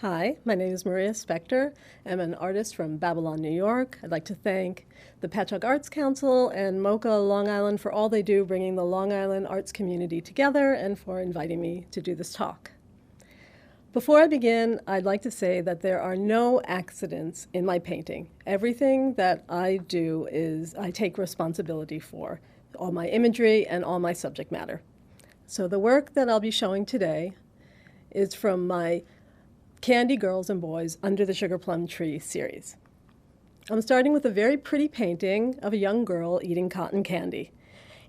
Hi, my name is Maria Spector. I'm an artist from Babylon, New York. I'd like to thank the Patchogue Arts Council and MoCA Long Island for all they do bringing the Long Island arts community together and for inviting me to do this talk. Before I begin, I'd like to say that there are no accidents in my painting. Everything that I do is I take responsibility for, all my imagery and all my subject matter. So the work that I'll be showing today is from my Candy Girls and Boys Under the Sugar Plum Tree series. I'm starting with a very pretty painting of a young girl eating cotton candy.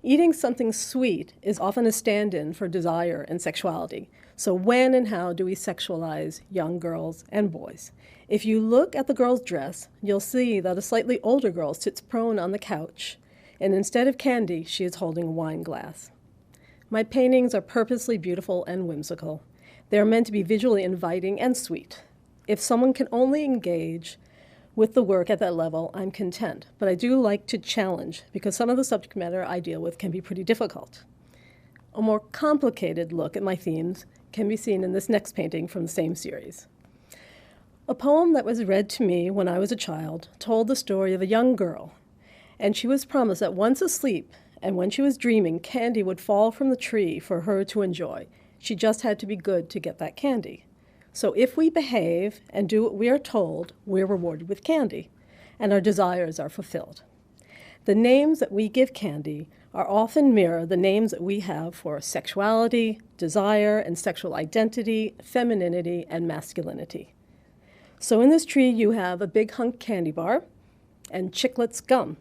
Eating something sweet is often a stand-in for desire and sexuality. So when and how do we sexualize young girls and boys? If you look at the girl's dress, you'll see that a slightly older girl sits prone on the couch, and instead of candy, she is holding a wine glass. My paintings are purposely beautiful and whimsical. They are meant to be visually inviting and sweet. If someone can only engage with the work at that level, I'm content. But I do like to challenge because some of the subject matter I deal with can be pretty difficult. A more complicated look at my themes can be seen in this next painting from the same series. A poem that was read to me when I was a child told the story of a young girl, and she was promised that once asleep and when she was dreaming, candy would fall from the tree for her to enjoy. She just had to be good to get that candy. So if we behave and do what we are told, we're rewarded with candy, and our desires are fulfilled. The names that we give candy are often mirror the names that we have for sexuality, desire, and sexual identity, femininity, and masculinity. So in this tree, you have a big hunk candy bar and Chiclets gum.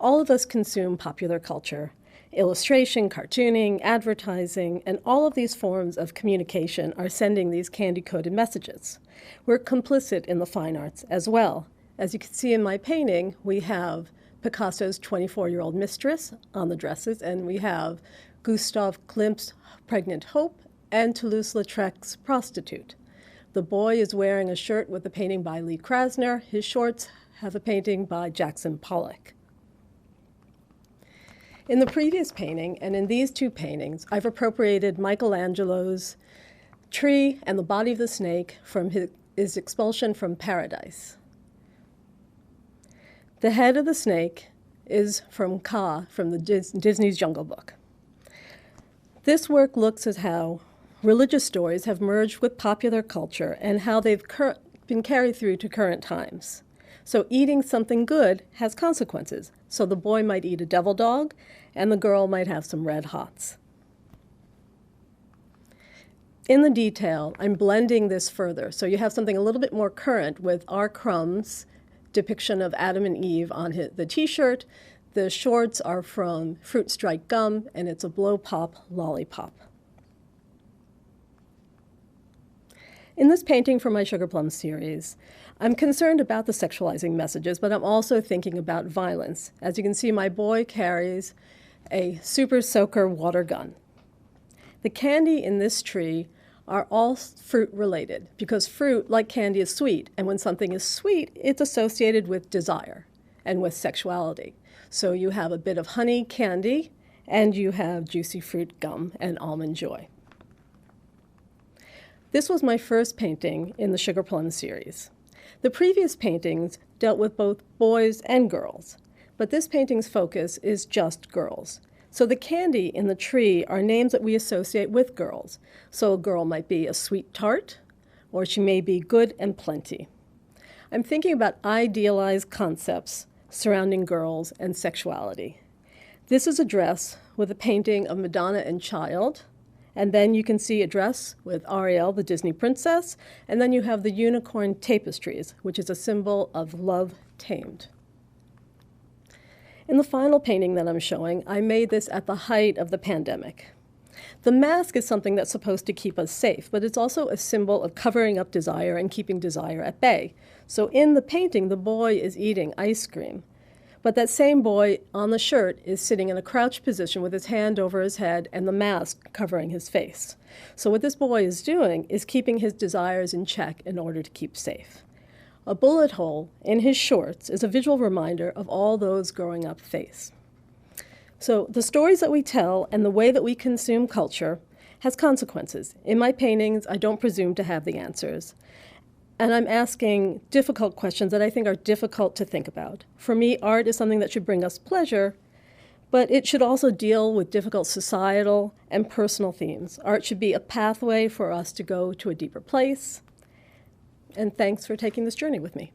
All of us consume popular culture. Illustration, cartooning, advertising, and all of these forms of communication are sending these candy-coated messages. We're complicit in the fine arts as well. As you can see in my painting, we have Picasso's 24-year-old mistress on the dresses, and we have Gustav Klimt's pregnant hope and Toulouse-Lautrec's prostitute. The boy is wearing a shirt with a painting by Lee Krasner. His shorts have a painting by Jackson Pollock. In the previous painting, and in these two paintings, I've appropriated Michelangelo's tree and the body of the snake from his expulsion from paradise. The head of the snake is from Kaa, from the Disney's Jungle Book. This work looks at how religious stories have merged with popular culture and how they've been carried through to current times. So eating something good has consequences. So the boy might eat a devil dog, and the girl might have some red hots. In the detail, I'm blending this further. So you have something a little bit more current with R. Crumb's depiction of Adam and Eve on the t-shirt. The shorts are from Fruit Strike Gum, and it's a blow pop lollipop. In this painting from my Sugar Plum series, I'm concerned about the sexualizing messages, but I'm also thinking about violence. As you can see, my boy carries a super soaker water gun. The candy in this tree are all fruit related because fruit, like candy, is sweet. And when something is sweet, it's associated with desire and with sexuality. So you have a bit of honey candy and you have juicy fruit gum and almond joy. This was my first painting in the Sugar Plum series. The previous paintings dealt with both boys and girls, but this painting's focus is just girls. So the candy in the tree are names that we associate with girls. So a girl might be a sweet tart, or she may be good and plenty. I'm thinking about idealized concepts surrounding girls and sexuality. This is a dress with a painting of Madonna and Child, and then you can see a dress with Ariel, the Disney princess, and then you have the unicorn tapestries, which is a symbol of love tamed. In the final painting that I'm showing, I made this at the height of the pandemic. The mask is something that's supposed to keep us safe, but it's also a symbol of covering up desire and keeping desire at bay. So in the painting, the boy is eating ice cream. But that same boy on the shirt is sitting in a crouched position with his hand over his head and the mask covering his face. So what this boy is doing is keeping his desires in check in order to keep safe. A bullet hole in his shorts is a visual reminder of all those growing up face. So the stories that we tell and the way that we consume culture has consequences. In my paintings, I don't presume to have the answers. And I'm asking difficult questions that I think are difficult to think about. For me, art is something that should bring us pleasure, but it should also deal with difficult societal and personal themes. Art should be a pathway for us to go to a deeper place. And thanks for taking this journey with me.